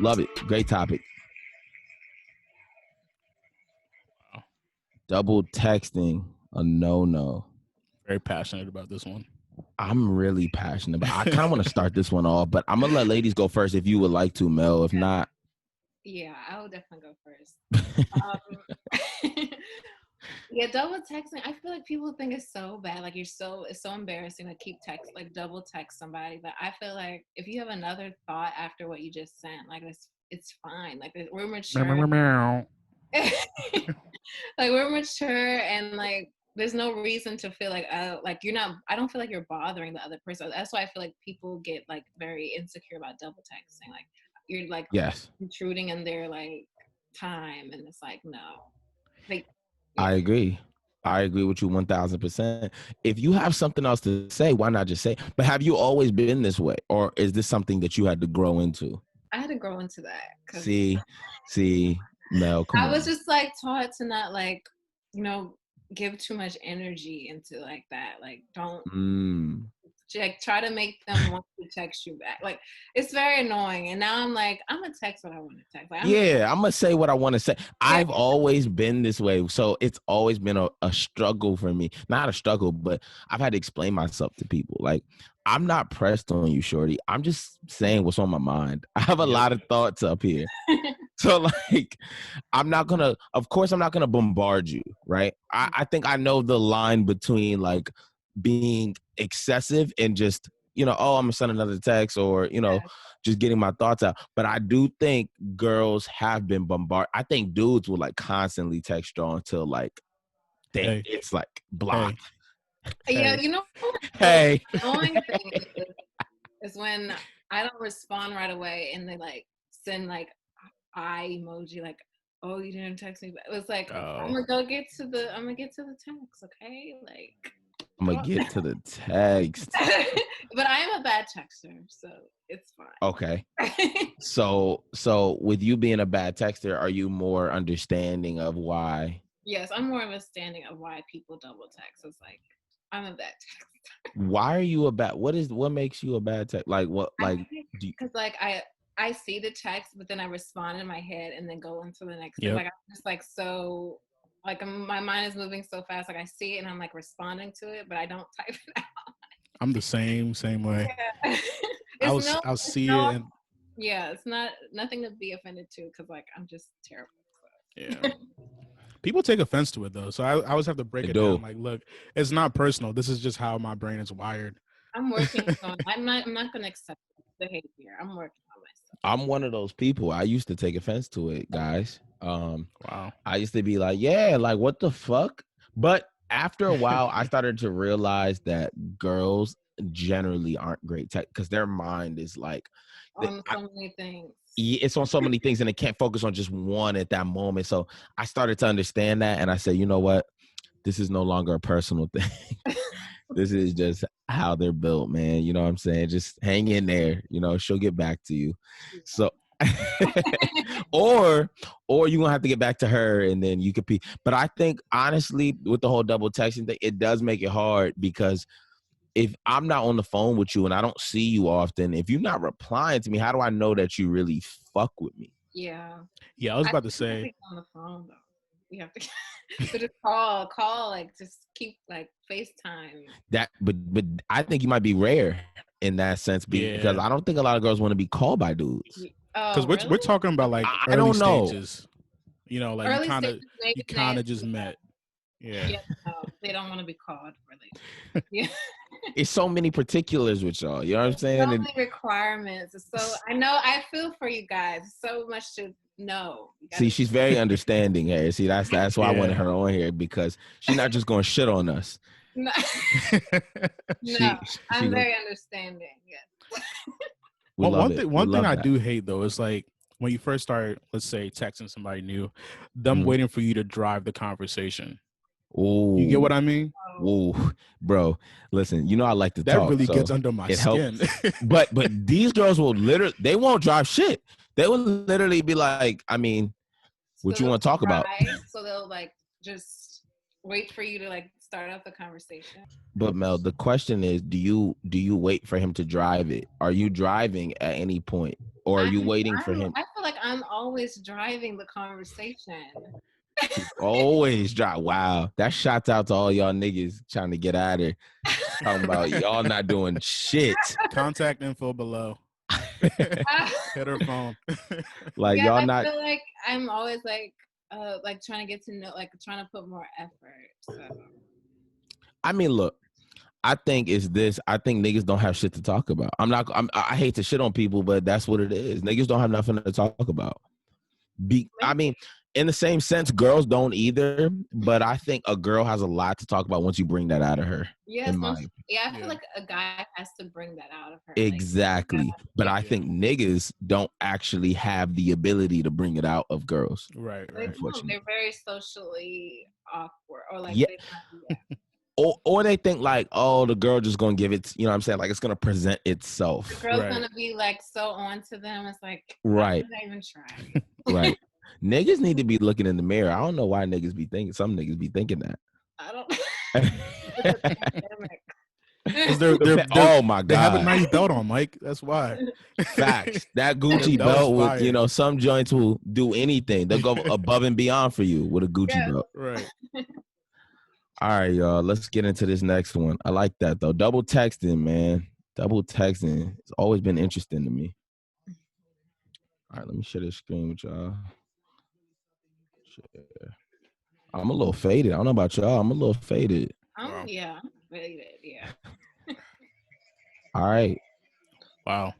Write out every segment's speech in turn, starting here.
Love it. Great topic. Wow. Double texting, a no. Very passionate about this one. I'm really passionate, but I kind of want to start this one off, but I'm going to let ladies go first if you would like to, Mel. If not. Yeah, I will definitely go first. Yeah, double texting. I feel like people think it's so bad. Like it's so embarrassing to keep double text somebody. But I feel like if you have another thought after what you just sent, like it's fine. Like we're mature. Like we're mature and like there's no reason to feel like I don't feel like you're bothering the other person. That's why I feel like people get like very insecure about double texting. Like you're like intruding in their like time, and it's like no. Like I agree with you 1000%. If you have something else to say, why not just say? But have you always been this way, or is this something that you had to grow into? I had to grow into that. See, Mel, come on. I was just like taught to not like, give too much energy into like that. Like don't like try to make them want to text you back. Like it's very annoying. And now I'm like, I'm gonna text what I want to text. Like, I'm gonna say what I want to say. I've always been this way, so it's always been a struggle for me. Not a struggle, but I've had to explain myself to people. Like I'm not pressed on you, shorty. I'm just saying what's on my mind. I have a lot of thoughts up here. So like, of course I'm not gonna bombard you, right? I think I know the line between like being excessive and just, I'm gonna send another text or, just getting my thoughts out. But I do think girls have been bombarded. I think dudes will like constantly text you until like it's like blocked. Yeah, Hey. The annoying thing is when I don't respond right away and they like send like eye emoji like, oh, you didn't text me. But it was like, I'm gonna get to the text, okay? Like I'm gonna get to the text. But I am a bad texter, so it's fine. Okay. So with you being a bad texter, are you more understanding of why? Yes, I'm more understanding of why people double text. It's like I'm a bad texter. Why are you a bad? What makes you a bad text? Like what? Like because like I see the text, but then I respond in my head and then go into the next thing. Like I'm just like so. Like my mind is moving so fast. Like I see it and I'm like responding to it, but I don't type it out. I'm the same way. Yeah. I'll see it. And... Yeah, it's nothing to be offended to because like I'm just terrible. Yeah. People take offense to it though, so I always have to break it down. Like, look, it's not personal. This is just how my brain is wired. I'm working on. I'm not going to accept behavior. I'm working on myself. I'm one of those people. I used to take offense to it, guys. Wow. I used to be like, yeah, like what the fuck? But after a while, I started to realize that girls generally aren't great tech because their mind is like on so many things. It's on so many things and it can't focus on just one at that moment. So I started to understand that and I said, you know what? This is no longer a personal thing. This is just how they're built, man. You know what I'm saying? Just hang in there. She'll get back to you. So or you're gonna have to get back to her and then you could be. But I think honestly, with the whole double texting thing, it does make it hard because if I'm not on the phone with you and I don't see you often, if you're not replying to me, how do I know that you really fuck with me? Yeah. I was about to say on the phone though. You have to but just call, like just keep like FaceTime. That, but I think you might be rare in that sense because I don't think a lot of girls want to be called by dudes. Because we're talking about like I don't know. Stages, like early you kind of just met. Yeah. No, they don't want to be called really. Yeah. It's so many particulars with y'all. You know what I'm saying? So many requirements. So I know I feel for you guys. So much to know. See, she's very understanding here. See, that's why I wanted her on here because she's not just going to shit on us. No, I'm very understanding. Yes. One thing I do hate though is like when you first start, let's say, texting somebody new, them waiting for you to drive the conversation. Ooh. You get what I mean? Ooh, bro, listen, I like to talk. That really gets under my skin. but these girls will they won't drive shit. They will literally be like, I mean, what you want to talk about? So they'll like just wait for you to like start up the conversation. But Mel, the question is, do you wait for him to drive it? Are you driving at any point? Or are you waiting for him? I feel like I'm always driving the conversation. Always drive. Wow. That shouts out to all y'all niggas trying to get at her. Talking about y'all not doing shit. Contact info below. Hit her phone. Like y'all not. I feel like I'm always like trying to get to know, like trying to put more effort. So. I mean, look. I think it's this. I think niggas don't have shit to talk about. I hate to shit on people, but that's what it is. Niggas don't have nothing to talk about. I mean, in the same sense, girls don't either. But I think a girl has a lot to talk about once you bring that out of her. Yes, I feel like a guy has to bring that out of her. Exactly. Like, but I think niggas don't actually have the ability to bring it out of girls. Right. They're very socially awkward, or like Or they think like, oh, the girl just gonna give it, you know what I'm saying? Like it's gonna present itself. The girl's gonna be like so on to them. It's like, right. Why did I even try? Right. Niggas need to be looking in the mirror. I don't know why niggas be thinking. Some niggas be thinking that. I don't. Oh my god! They have a nice belt on, Mike. That's why. Facts. That Gucci belt with, you know, some joints will do anything. They'll go above and beyond for you with a Gucci belt. Right. All right, y'all. Let's get into this next one. I like that though. Double texting, man. Double texting. It's always been interesting to me. All right, let me share this screen with y'all. I'm a little faded. I don't know about y'all. I'm a little faded. Yeah, I'm faded. Yeah. All right. Wow.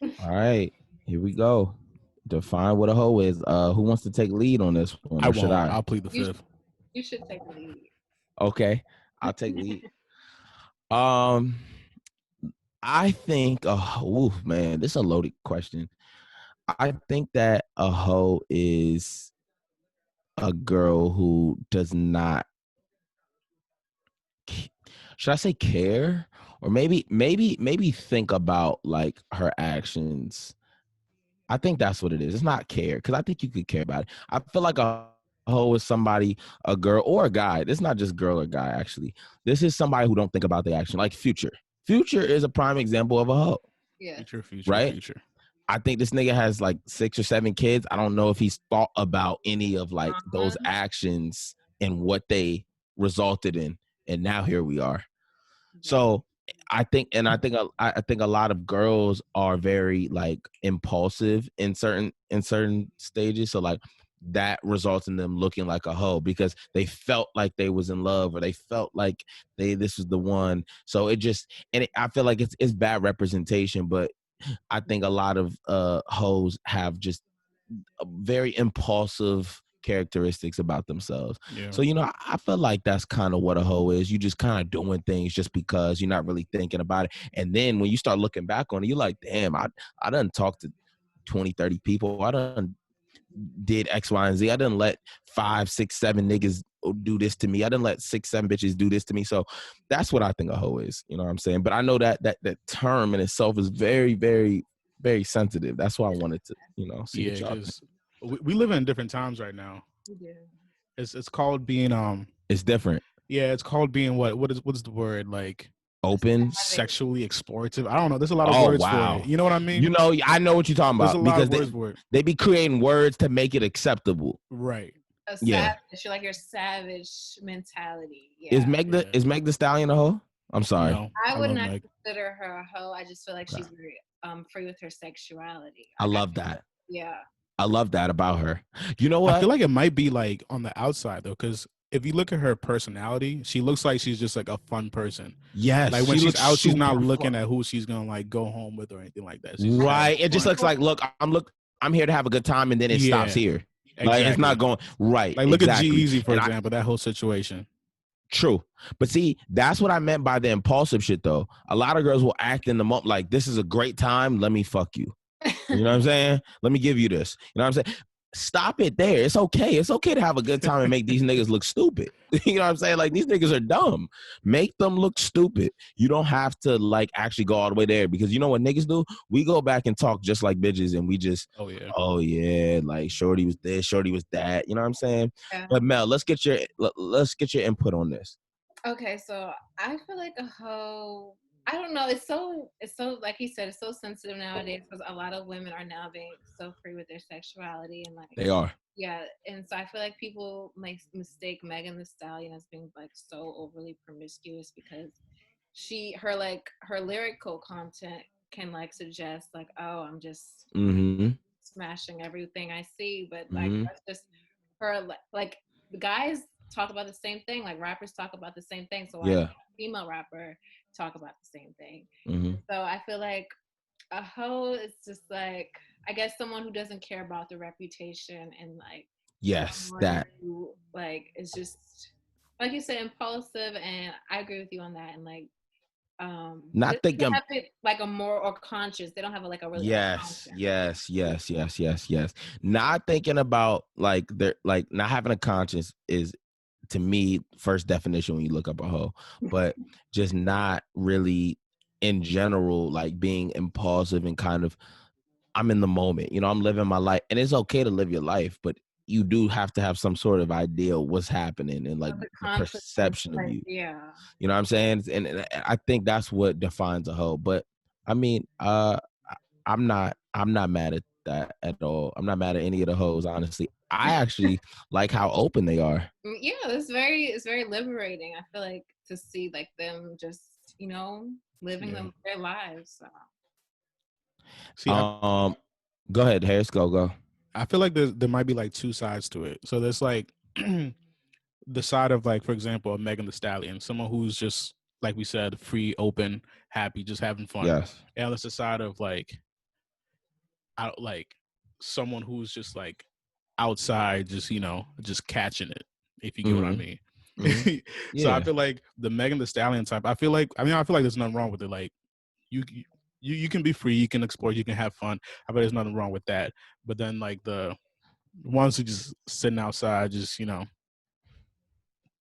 All right. Here we go. Define what a hoe is. Who wants to take lead on this one? I won't. I'll plead the fifth. You should take the lead. Okay, I'll take lead. I think, man, this is a loaded question. I think that a hoe is a girl who does not, should I say care? Or maybe think about like her actions. I think that's what it is. It's not care, because I think you could care about it. I feel like a hoe is somebody, a girl or a guy. This is not just girl or guy, actually. This is somebody who don't think about the action. Like Future. Future is a prime example of a hoe. Yeah. Future, right? Future. I think this nigga has like 6 or 7 kids. I don't know if he's thought about any of like those actions and what they resulted in. And now here we are. So I think a lot of girls are very like impulsive in certain stages. So like that results in them looking like a hoe because they felt like they was in love, or they felt like this was the one. So I feel like it's bad representation, but I think a lot of hoes have just very impulsive characteristics about themselves. Yeah. So, you know, I feel like that's kind of what a hoe is. You just kind of doing things just because you're not really thinking about it. And then when you start looking back on it, you're like, damn, I done talked to 20, 30 people. I done did X, Y, and Z. I done let 5, 6, 7 niggas do this to me. I done let 6, 7 bitches do this to me. So that's what I think a hoe is. You know what I'm saying? But I know that term in itself is very, very, very sensitive. That's why I wanted to, you know, see what y'all think. We live in different times right now. Yeah. It's called being It's different. Yeah, it's called being what's the word, like open, sexually explorative. I don't know. There's a lot of words for it. You know what I mean? You know, I know what you're talking about. There's a lot of words for it. They be creating words to make it acceptable. Right. A savage, like your savage mentality. Yeah. Is Meg the Stallion a hoe? I'm sorry. No, I would not consider her a hoe. I just feel like she's very free with her sexuality. I love that. Yeah. I love that about her. You know what? I feel like it might be like on the outside though, because if you look at her personality, she looks like she's just like a fun person. Yes. Like when she's out, she's not looking at who she's gonna like go home with or anything like that. She's right. It just looks like, look, I'm here to have a good time, and then it stops here. Exactly. Like it's not going right. Like look at G-Eazy, for example, that whole situation. True. But see, that's what I meant by the impulsive shit though. A lot of girls will act in the moment like, this is a great time, let me fuck you. You know what I'm saying? Let me give you this. You know what I'm saying? Stop it there. It's okay. It's okay to have a good time and make these niggas look stupid. You know what I'm saying? Like, these niggas are dumb. Make them look stupid. You don't have to, like, actually go all the way there, because you know what niggas do? We go back and talk just like bitches, and we just, oh yeah, like, shorty was this, shorty was that. You know what I'm saying? Yeah. But Mel, let's get your input on this. Okay, so I feel like a hoe I don't know. It's so like he said, it's so sensitive nowadays because a lot of women are now being so free with their sexuality and like They are. yeah, and so I feel like people mistake Megan Thee Stallion as being like so overly promiscuous because her lyrical content can like suggest like, oh, I'm just smashing everything I see, but like that's just her like the guys talk about the same thing, like rappers talk about the same thing, so why can't a female rapper talk about the same thing? So I feel like a hoe is just like, I guess, someone who doesn't care about the reputation and like that who like is just like you said impulsive, and I agree with you on that. And like not they thinking have it like a more or conscious, they don't have like a really yes not thinking about like they're like not having a conscience is to me first definition when you look up a hoe, but just not really in general like being impulsive and kind of I'm in the moment, you know, I'm living my life, and it's okay to live your life, but you do have to have some sort of idea of what's happening and like the perception of you. Yeah. You know what I'm saying? And I think that's what defines a hoe. But I mean, I'm not mad at that at all. I'm not mad at any of the hoes, honestly. I actually like how open they are. Yeah, it's very liberating. I feel like to see like them just, you know, living their lives. So. See, go ahead, Harris. Go. I feel like there might be like two sides to it. So there's like the side of like, for example, Megan Thee Stallion, someone who's just like we said, free, open, happy, just having fun. Yes. And it's the side of like, someone who's just like outside, just just catching it. If you get what I mean. So I feel like the Megan Thee Stallion type. I feel like there's nothing wrong with it. Like you can be free, you can explore, you can have fun. I bet there's nothing wrong with that. But then like the ones who just sitting outside, just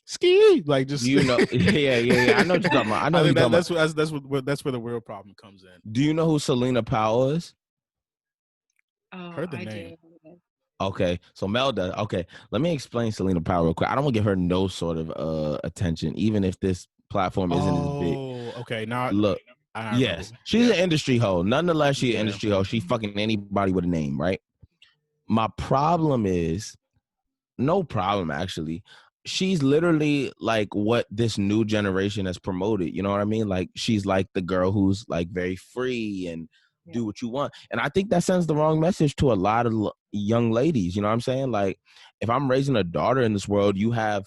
ski, like just yeah. I know what you're talking about. I know that's where the real problem comes in. Do you know who Selena Powell is? Oh, heard the name. Okay, so Melda. Okay, let me explain Selena Powell real quick. I don't want to give her no sort of attention, even if this platform isn't as big. Oh, okay. Now look. Yes, she's an industry hoe. Nonetheless, she's an industry hoe. She fucking anybody with a name, right? My problem is, no problem actually. She's literally like what this new generation has promoted. You know what I mean? Like she's like the girl who's like very free and do what you want. And I think that sends the wrong message to a lot of young ladies. You know what I'm saying? Like if I'm raising a daughter in this world, you have,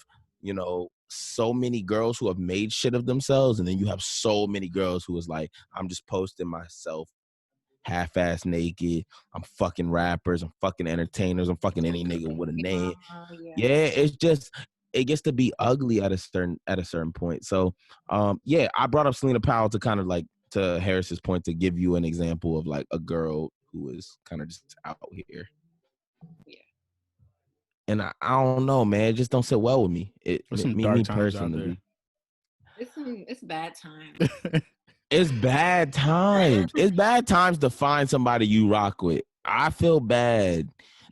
so many girls who have made shit of themselves, and then you have so many girls who is like, I'm just posting myself half-ass naked, I'm fucking rappers, I'm fucking entertainers, I'm fucking any nigga with a name. It's just it gets to be ugly at a certain point. So I brought up Selena Powell to kind of like to Harris's point to give you an example of like a girl who is kind of just out here. And I don't know, man. It just don't sit well with me. Me personally. It's bad times. It's bad times. It's bad times to find somebody you rock with. I feel bad.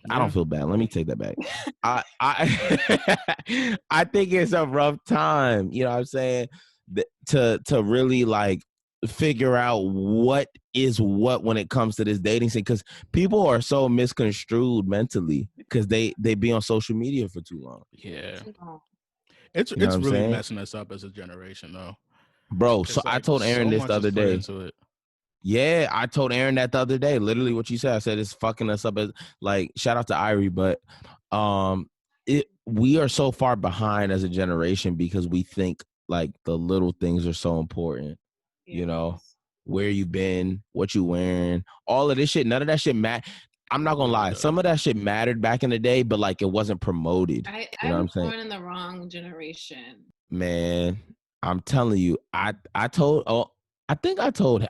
Yeah. I don't feel bad. Let me take that back. I think it's a rough time. You know what I'm saying? To really like figure out what is what when it comes to this dating scene, because people are so misconstrued mentally because they be on social media for too long. Yeah, it's really messing us up as a generation though, bro. So I told Aaron this the other day. Yeah, I told Aaron that the other day. Literally what you said. I said it's fucking us up as like shout out to Irie, but we are so far behind as a generation because we think like the little things are so important. You know, where you been, what you wearing, all of this shit. None of that shit I'm not gonna lie. Some of that shit mattered back in the day, but like it wasn't promoted. I was born in the wrong generation. Man, I'm telling you, I probably told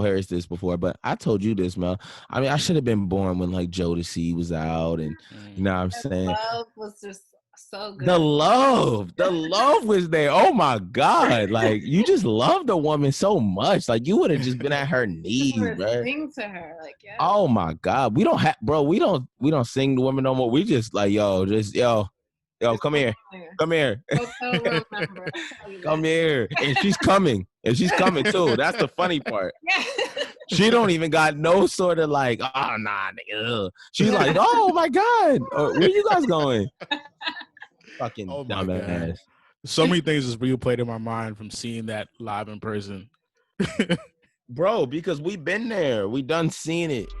Harris this before, but I told you this, man. I mean, I should have been born when like Jodeci was out, and you know what I'm saying. Love was just so good. The love was there. Oh my God. Like you just loved a woman so much. Like you would have just been at her knees, bro. Sing to her. Like, yeah. Oh my God. We don't sing to women no more. We just like, yo, Yo, come here. Come here. Hotel room number. Come here. And she's coming. And she's coming too. That's the funny part. Yeah. She don't even got no sort of like, oh, nah, nigga. She's like, oh, my God. Where you guys going? Fucking dumbass. So many things just replayed in my mind from seeing that live in person. Bro, because we've been there. We done seen it.